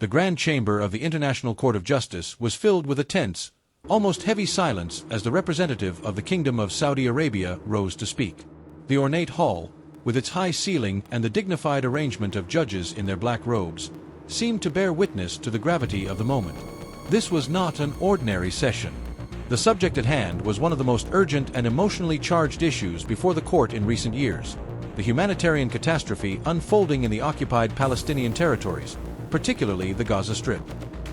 grand chamber of the International Court of Justice was filled with a tense, almost heavy silence as the representative of the Kingdom of Saudi Arabia rose to speak. The ornate hall, with its high ceiling and the dignified arrangement of judges in their black robes, seemed to bear witness to the gravity of the moment. This was not an ordinary session. The subject at hand was one of the most urgent and emotionally charged issues before the court in recent years: the humanitarian catastrophe unfolding in the occupied Palestinian territories, particularly the Gaza Strip.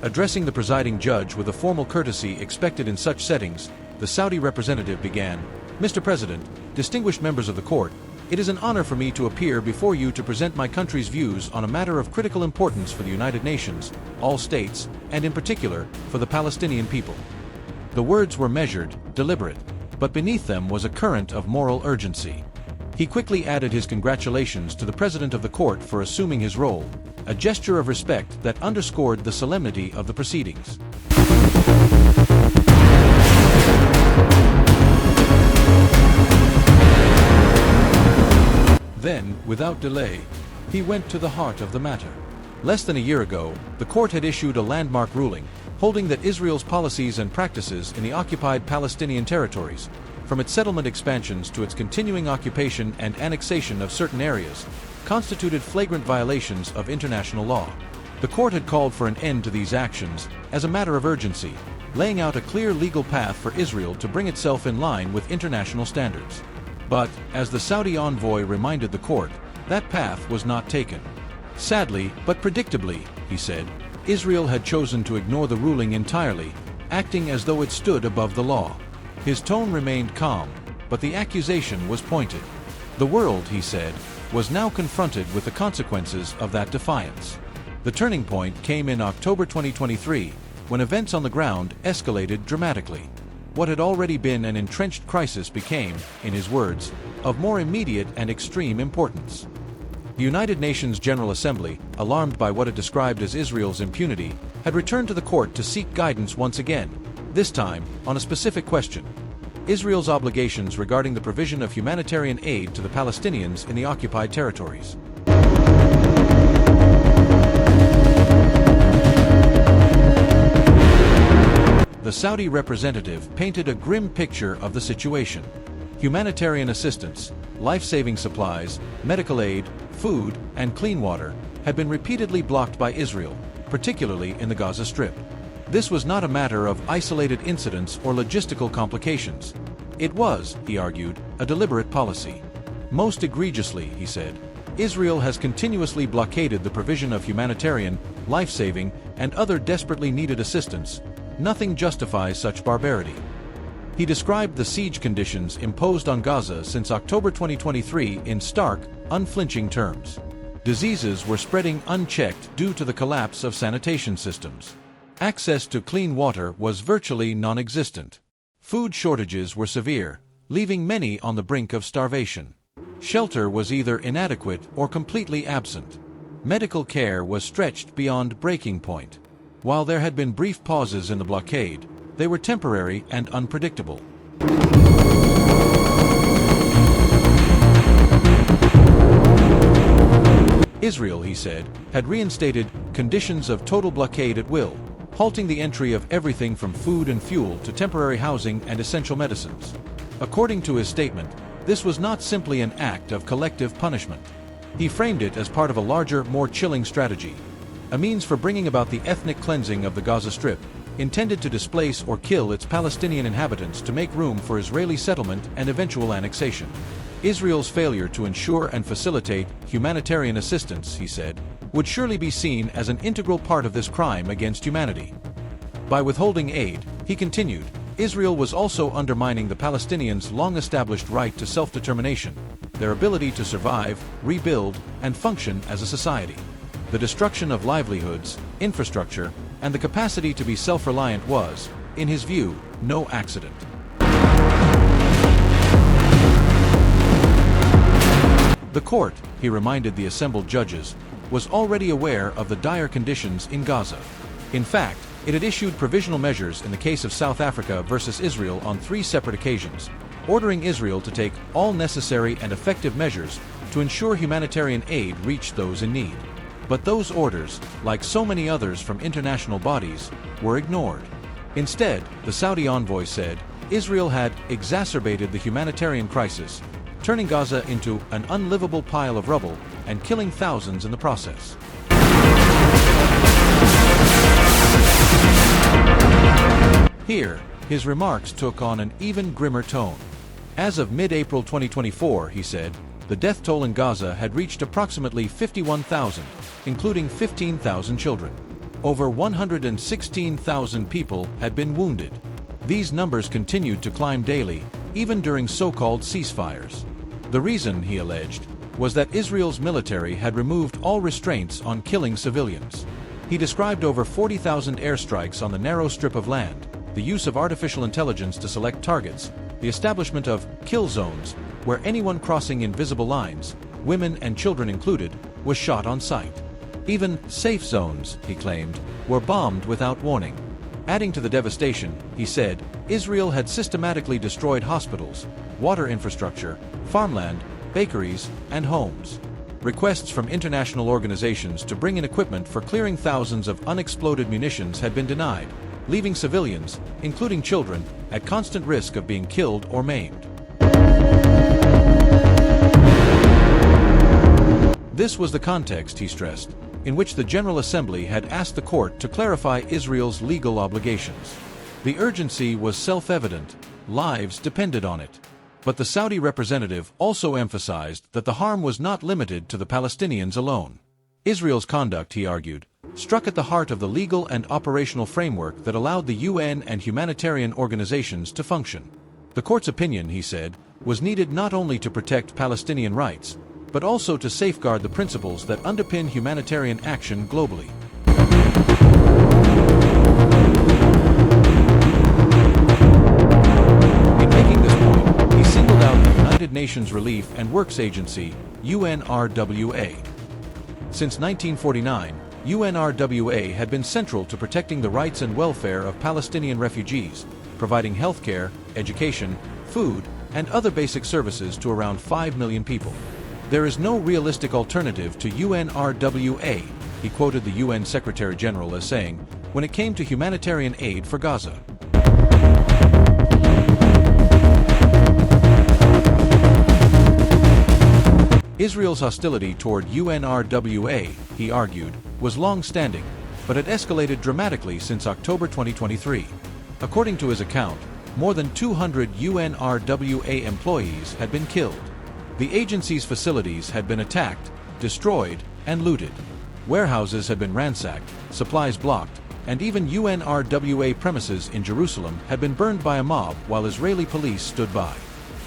Addressing the presiding judge with the formal courtesy expected in such settings, the Saudi representative began, "Mr. President, distinguished members of the court, it is an honor for me to appear before you to present my country's views on a matter of critical importance for the United Nations, all states, and in particular, for the Palestinian people." The words were measured, deliberate, but beneath them was a current of moral urgency. He quickly added his congratulations to the president of the court for assuming his role, a gesture of respect that underscored the solemnity of the proceedings. Then, without delay, he went to the heart of the matter. Less than a year ago, the court had issued a landmark ruling, holding that Israel's policies and practices in the occupied Palestinian territories, from its settlement expansions to its continuing occupation and annexation of certain areas, constituted flagrant violations of international law. The court had called for an end to these actions as a matter of urgency, laying out a clear legal path for Israel to bring itself in line with international standards. But, as the Saudi envoy reminded the court, that path was not taken. Sadly, but predictably, he said, Israel had chosen to ignore the ruling entirely, acting as though it stood above the law. His tone remained calm, but the accusation was pointed. The world, he said, was now confronted with the consequences of that defiance. The turning point came in October 2023, when events on the ground escalated dramatically. What had already been an entrenched crisis became, in his words, of more immediate and extreme importance. The United Nations General Assembly, alarmed by what it described as Israel's impunity, had returned to the court to seek guidance once again, this time on a specific question: Israel's obligations regarding the provision of humanitarian aid to the Palestinians in the occupied territories. The Saudi representative painted a grim picture of the situation. Humanitarian assistance, life-saving supplies, medical aid, food, and clean water had been repeatedly blocked by Israel, particularly in the Gaza Strip. This was not a matter of isolated incidents or logistical complications. It was, he argued, a deliberate policy. Most egregiously, he said, Israel has continuously blockaded the provision of humanitarian, life-saving, and other desperately needed assistance. Nothing justifies such barbarity. He described the siege conditions imposed on Gaza since October 2023 in stark, unflinching terms. Diseases were spreading unchecked due to the collapse of sanitation systems. Access to clean water was virtually non-existent. Food shortages were severe, leaving many on the brink of starvation. Shelter was either inadequate or completely absent. Medical care was stretched beyond breaking point. While there had been brief pauses in the blockade, they were temporary and unpredictable. Israel, he said, had reinstated conditions of total blockade at will, halting the entry of everything from food and fuel to temporary housing and essential medicines. According to his statement, this was not simply an act of collective punishment. He framed it as part of a larger, more chilling strategy, a means for bringing about the ethnic cleansing of the Gaza Strip, intended to displace or kill its Palestinian inhabitants to make room for Israeli settlement and eventual annexation. Israel's failure to ensure and facilitate humanitarian assistance, he said, would surely be seen as an integral part of this crime against humanity. By withholding aid, he continued, Israel was also undermining the Palestinians' long-established right to self-determination, their ability to survive, rebuild, and function as a society. The destruction of livelihoods, infrastructure, and the capacity to be self-reliant was, in his view, no accident. The court, he reminded the assembled judges, was already aware of the dire conditions in Gaza. In fact, it had issued provisional measures in the case of South Africa versus Israel on 3 separate occasions, ordering Israel to take all necessary and effective measures to ensure humanitarian aid reached those in need. But those orders, like so many others from international bodies, were ignored. Instead, the Saudi envoy said, Israel had exacerbated the humanitarian crisis, turning Gaza into an unlivable pile of rubble and killing thousands in the process. Here, his remarks took on an even grimmer tone. As of mid-April 2024, he said, the death toll in Gaza had reached approximately 51,000, including 15,000 children. Over 116,000 people had been wounded. These numbers continued to climb daily, even during so-called ceasefires. The reason, he alleged, was that Israel's military had removed all restraints on killing civilians. He described over 40,000 airstrikes on the narrow strip of land, the use of artificial intelligence to select targets, the establishment of kill zones, where anyone crossing invisible lines, women and children included, was shot on sight. Even safe zones, he claimed, were bombed without warning. Adding to the devastation, he said, Israel had systematically destroyed hospitals, water infrastructure, farmland, bakeries, and homes. Requests from international organizations to bring in equipment for clearing thousands of unexploded munitions had been denied, leaving civilians, including children, at constant risk of being killed or maimed. This was the context, he stressed, in which the General Assembly had asked the court to clarify Israel's legal obligations. The urgency was self-evident, lives depended on it. But the Saudi representative also emphasized that the harm was not limited to the Palestinians alone. Israel's conduct, he argued, struck at the heart of the legal and operational framework that allowed the UN and humanitarian organizations to function. The court's opinion, he said, was needed not only to protect Palestinian rights, but also to safeguard the principles that underpin humanitarian action globally. In making this point, he singled out the United Nations Relief and Works Agency, UNRWA. Since 1949, UNRWA had been central to protecting the rights and welfare of Palestinian refugees, providing healthcare, education, food, and other basic services to around 5 million people. There is no realistic alternative to UNRWA, he quoted the UN Secretary General as saying, when it came to humanitarian aid for Gaza. Israel's hostility toward UNRWA, he argued, was long-standing, but had escalated dramatically since October 2023. According to his account, more than 200 UNRWA employees had been killed. The agency's facilities had been attacked, destroyed, and looted. Warehouses had been ransacked, supplies blocked, and even UNRWA premises in Jerusalem had been burned by a mob while Israeli police stood by.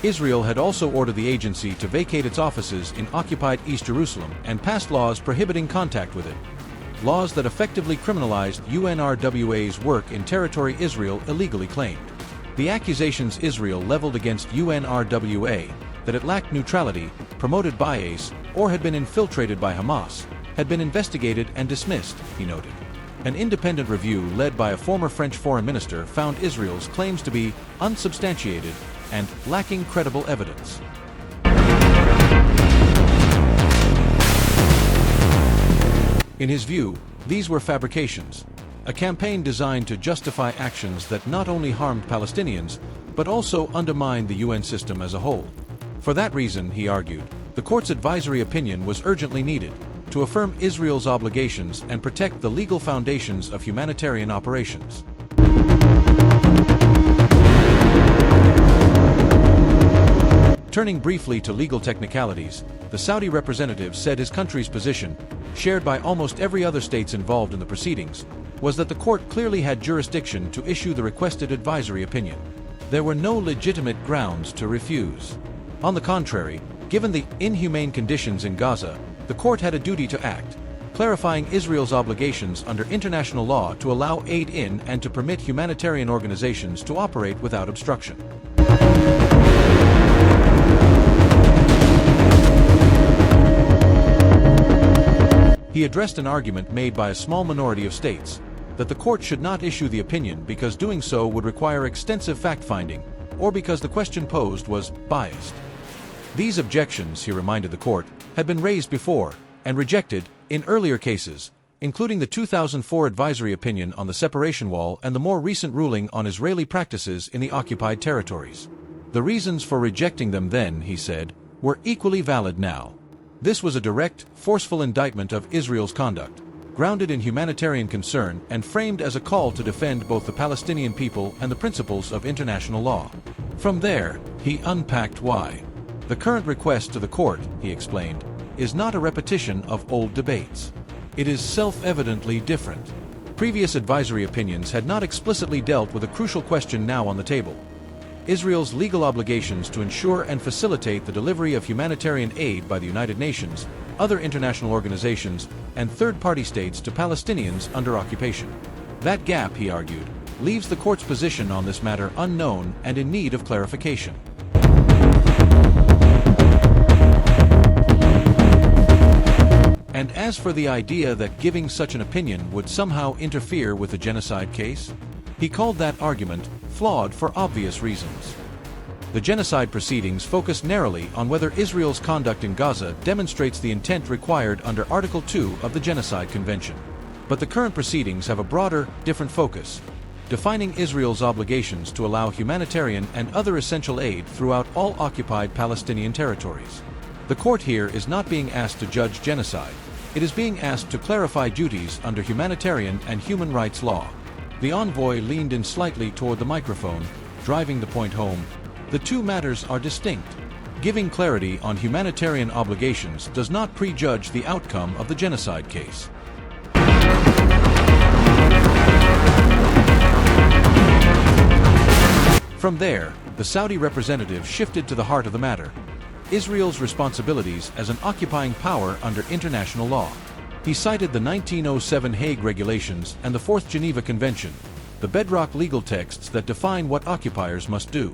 Israel had also ordered the agency to vacate its offices in occupied East Jerusalem and passed laws prohibiting contact with it. Laws that effectively criminalized UNRWA's work in territory Israel illegally claimed. The accusations Israel leveled against UNRWA, that it lacked neutrality, promoted bias, or had been infiltrated by Hamas, had been investigated and dismissed, he noted. An independent review led by a former French foreign minister found Israel's claims to be unsubstantiated and lacking credible evidence. In his view, these were fabrications, a campaign designed to justify actions that not only harmed Palestinians, but also undermined the UN system as a whole. For that reason, he argued, the court's advisory opinion was urgently needed to affirm Israel's obligations and protect the legal foundations of humanitarian operations. Turning briefly to legal technicalities, the Saudi representative said his country's position, shared by almost every other state involved in the proceedings, was that the court clearly had jurisdiction to issue the requested advisory opinion. There were no legitimate grounds to refuse. On the contrary, given the inhumane conditions in Gaza, the court had a duty to act, clarifying Israel's obligations under international law to allow aid in and to permit humanitarian organizations to operate without obstruction. He addressed an argument made by a small minority of states, that the court should not issue the opinion because doing so would require extensive fact-finding, or because the question posed was biased. These objections, he reminded the court, had been raised before, and rejected, in earlier cases, including the 2004 advisory opinion on the separation wall and the more recent ruling on Israeli practices in the occupied territories. The reasons for rejecting them then, he said, were equally valid now. This was a direct, forceful indictment of Israel's conduct, grounded in humanitarian concern and framed as a call to defend both the Palestinian people and the principles of international law. From there, he unpacked why. The current request to the court, he explained, is not a repetition of old debates. It is self-evidently different. Previous advisory opinions had not explicitly dealt with a crucial question now on the table: Israel's legal obligations to ensure and facilitate the delivery of humanitarian aid by the United Nations, other international organizations, and third-party states to Palestinians under occupation. That gap, he argued, leaves the court's position on this matter unknown and in need of clarification. And as for the idea that giving such an opinion would somehow interfere with the genocide case, he called that argument flawed for obvious reasons. The genocide proceedings focus narrowly on whether Israel's conduct in Gaza demonstrates the intent required under Article 2 of the Genocide Convention. But the current proceedings have a broader, different focus, defining Israel's obligations to allow humanitarian and other essential aid throughout all occupied Palestinian territories. The court here is not being asked to judge genocide. It is being asked to clarify duties under humanitarian and human rights law. The envoy leaned in slightly toward the microphone, driving the point home. The two matters are distinct. Giving clarity on humanitarian obligations does not prejudge the outcome of the genocide case. From there, the Saudi representative shifted to the heart of the matter: Israel's responsibilities as an occupying power under international law. He cited the 1907 Hague Regulations and the Fourth Geneva Convention, the bedrock legal texts that define what occupiers must do.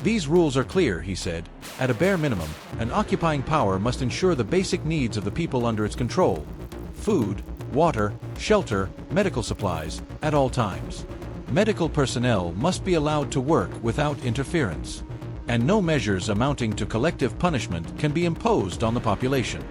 These rules are clear, he said. At a bare minimum, an occupying power must ensure the basic needs of the people under its control: food, water, shelter, medical supplies, at all times. Medical personnel must be allowed to work without interference, and no measures amounting to collective punishment can be imposed on the population.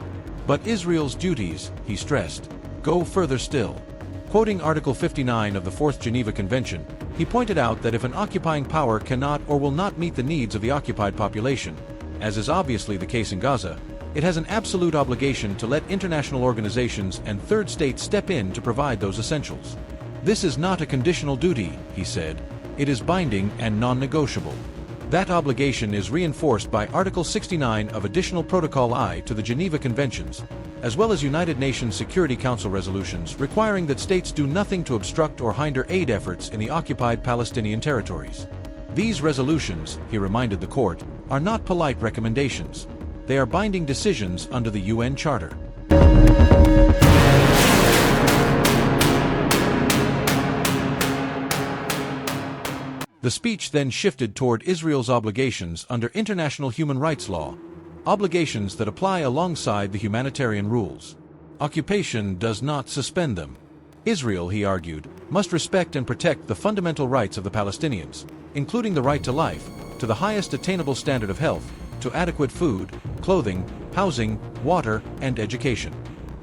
But Israel's duties, he stressed, go further still. Quoting Article 59 of the Fourth Geneva Convention, he pointed out that if an occupying power cannot or will not meet the needs of the occupied population, as is obviously the case in Gaza, it has an absolute obligation to let international organizations and third states step in to provide those essentials. This is not a conditional duty, he said. It is binding and non-negotiable. That obligation is reinforced by Article 69 of Additional Protocol I to the Geneva Conventions, as well as United Nations Security Council resolutions requiring that states do nothing to obstruct or hinder aid efforts in the occupied Palestinian territories. These resolutions, he reminded the court, are not polite recommendations. They are binding decisions under the UN Charter. The speech then shifted toward Israel's obligations under international human rights law, obligations that apply alongside the humanitarian rules. Occupation does not suspend them. Israel, he argued, must respect and protect the fundamental rights of the Palestinians, including the right to life, to the highest attainable standard of health, to adequate food, clothing, housing, water, and education.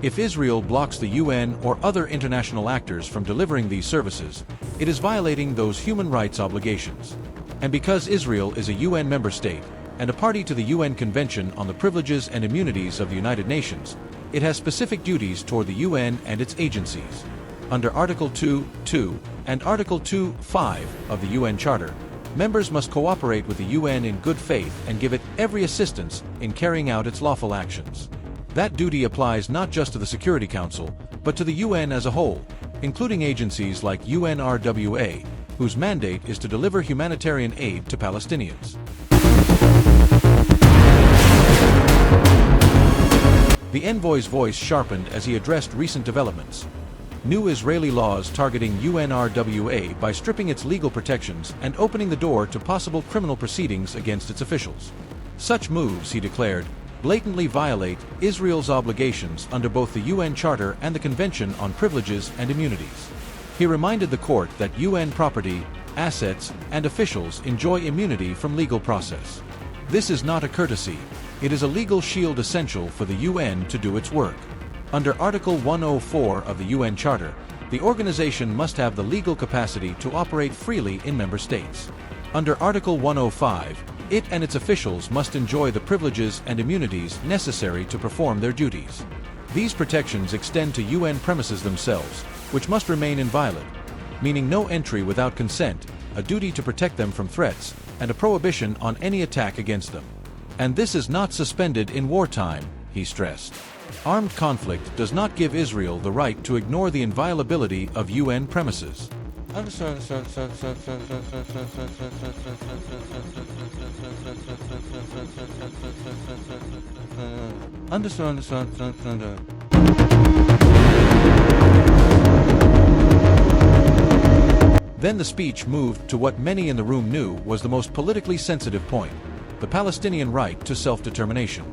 If Israel blocks the UN or other international actors from delivering these services, it is violating those human rights obligations. And because Israel is a UN member state and a party to the UN Convention on the Privileges and Immunities of the United Nations, it has specific duties toward the UN and its agencies. Under Article 2.2 and Article 2.5 of the UN Charter, members must cooperate with the UN in good faith and give it every assistance in carrying out its lawful actions. That duty applies not just to the Security Council, but to the UN as a whole, including agencies like UNRWA, whose mandate is to deliver humanitarian aid to Palestinians. The envoy's voice sharpened as he addressed recent developments. New Israeli laws targeting UNRWA by stripping its legal protections and opening the door to possible criminal proceedings against its officials. Such moves, he declared, blatantly violate Israel's obligations under both the UN Charter and the Convention on Privileges and Immunities. He reminded the court that UN property, assets, and officials enjoy immunity from legal process. This is not a courtesy. It is a legal shield essential for the UN to do its work. Under Article 104 of the UN Charter, the organization must have the legal capacity to operate freely in member states. Under Article 105, it and its officials must enjoy the privileges and immunities necessary to perform their duties. These protections extend to UN premises themselves, which must remain inviolate, meaning no entry without consent, a duty to protect them from threats, and a prohibition on any attack against them. And this is not suspended in wartime, he stressed. Armed conflict does not give Israel the right to ignore the inviolability of UN premises. Then the speech moved to what many in the room knew was the most politically sensitive point: the Palestinian right to self-determination.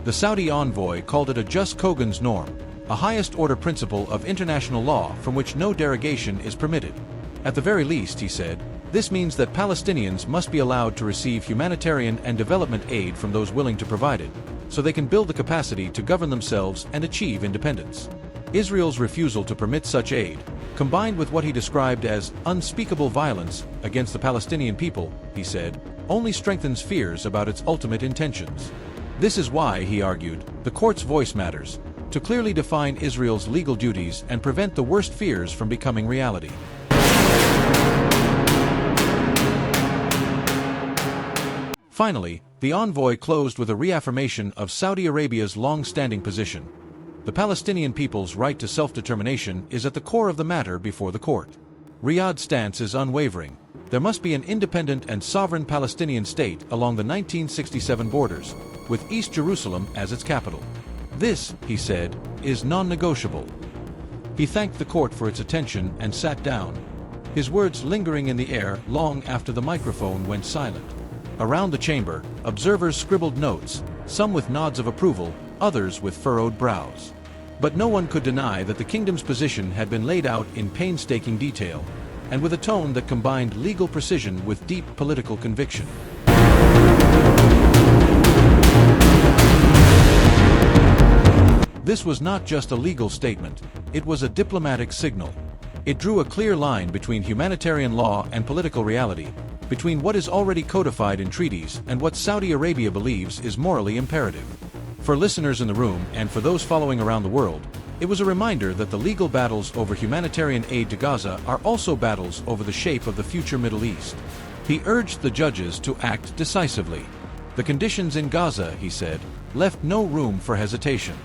The Saudi envoy called it a jus cogens norm, a highest-order principle of international law from which no derogation is permitted. At the very least, he said, this means that Palestinians must be allowed to receive humanitarian and development aid from those willing to provide it, so they can build the capacity to govern themselves and achieve independence. Israel's refusal to permit such aid, combined with what he described as unspeakable violence against the Palestinian people, he said, only strengthens fears about its ultimate intentions. This is why, he argued, the court's voice matters, to clearly define Israel's legal duties and prevent the worst fears from becoming reality. Finally, the envoy closed with a reaffirmation of Saudi Arabia's long-standing position. The Palestinian people's right to self-determination is at the core of the matter before the court. Riyadh's stance is unwavering. There must be an independent and sovereign Palestinian state along the 1967 borders, with East Jerusalem as its capital. This, he said, is non-negotiable. He thanked the court for its attention and sat down, his words lingering in the air long after the microphone went silent. Around the chamber, observers scribbled notes, some with nods of approval, others with furrowed brows. But no one could deny that the kingdom's position had been laid out in painstaking detail, and with a tone that combined legal precision with deep political conviction. This was not just a legal statement, it was a diplomatic signal. It drew a clear line between humanitarian law and political reality, between what is already codified in treaties and what Saudi Arabia believes is morally imperative. For listeners in the room and for those following around the world, it was a reminder that the legal battles over humanitarian aid to Gaza are also battles over the shape of the future Middle East. He urged the judges to act decisively. The conditions in Gaza, he said, left no room for hesitation.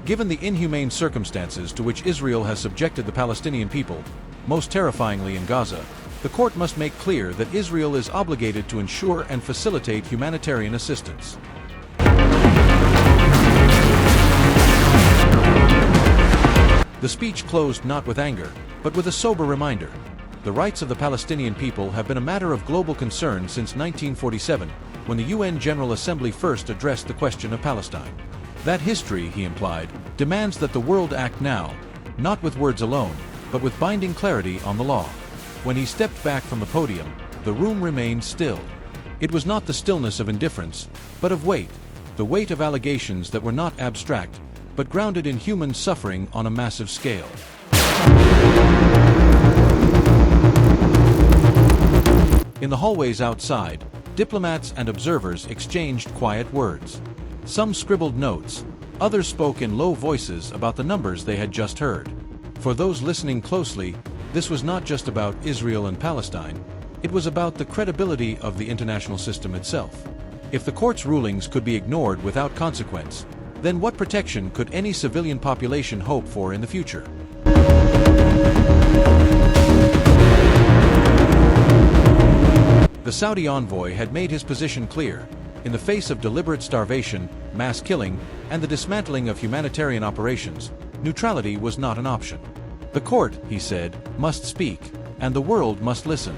Given the inhumane circumstances to which Israel has subjected the Palestinian people, most terrifyingly in Gaza, the court must make clear that Israel is obligated to ensure and facilitate humanitarian assistance. The speech closed not with anger, but with a sober reminder. The rights of the Palestinian people have been a matter of global concern since 1947, when the UN General Assembly first addressed the question of Palestine. That history, he implied, demands that the world act now, not with words alone, but with binding clarity on the law. When he stepped back from the podium, the room remained still. It was not the stillness of indifference, but of weight, the weight of allegations that were not abstract, but grounded in human suffering on a massive scale. In the hallways outside, diplomats and observers exchanged quiet words. Some scribbled notes, others spoke in low voices about the numbers they had just heard. For those listening closely, this was not just about Israel and Palestine, it was about the credibility of the international system itself. If the court's rulings could be ignored without consequence, then what protection could any civilian population hope for in the future? The Saudi envoy had made his position clear. In the face of deliberate starvation, mass killing, and the dismantling of humanitarian operations, neutrality was not an option. The court, he said, must speak, and the world must listen.